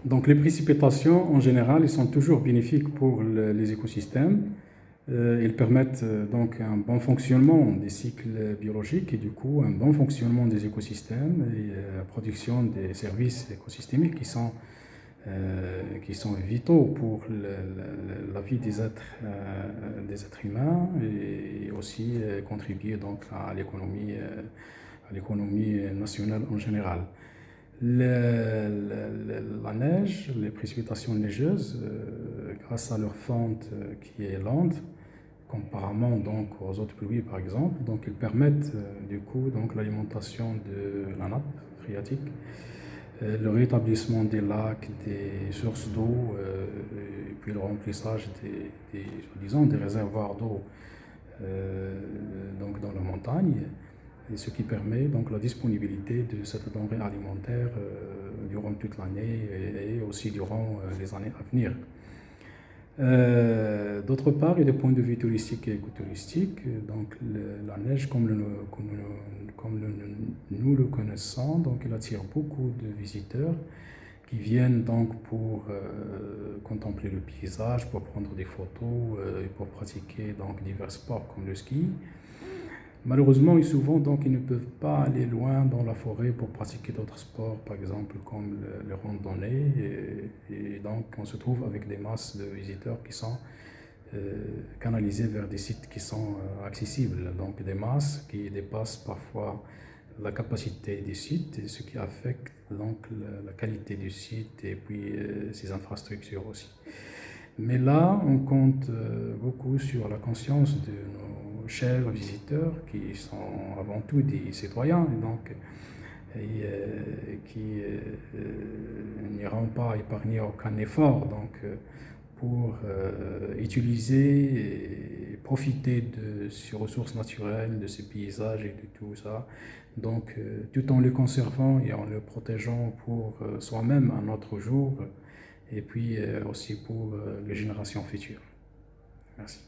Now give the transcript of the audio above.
Donc les précipitations, en général, ils sont toujours bénéfiques pour les écosystèmes. Ils permettent donc un bon fonctionnement des cycles biologiques et du coup un bon fonctionnement des écosystèmes et la production des services écosystémiques qui sont vitaux pour la vie des êtres humains et aussi contribuer donc à l'économie nationale en général. La neige, les précipitations neigeuses, grâce à leur fente qui est lente, comparément donc aux autres pluies par exemple, donc ils permettent du coup donc l'alimentation de la nappe phréatique, le rétablissement des lacs, des sources d'eau, et puis le remplissage des réservoirs d'eau donc dans la montagne, et ce qui permet donc la disponibilité de cette denrée alimentaire durant toute l'année et aussi durant les années à venir. D'autre part, et du point de vue touristique et écotouristique, donc la neige, comme nous le connaissons, donc elle attire beaucoup de visiteurs qui viennent donc pour contempler le paysage, pour prendre des photos et pour pratiquer donc divers sports comme le ski. Malheureusement, et souvent, donc, ils ne peuvent pas aller loin dans la forêt pour pratiquer d'autres sports, par exemple comme le randonnée. Et donc, on se trouve avec des masses de visiteurs qui sont canalisés vers des sites qui sont accessibles. Donc, des masses qui dépassent parfois la capacité du site, ce qui affecte donc la qualité du site et puis ses infrastructures aussi. Mais là, on compte beaucoup sur la conscience de nos chers visiteurs qui sont avant tout des citoyens et donc qui n'iront pas épargner aucun effort donc, pour utiliser et profiter de ces ressources naturelles, de ces paysages et de tout ça, donc tout en le conservant et en le protégeant pour soi-même un autre jour et puis aussi pour les générations futures. Merci.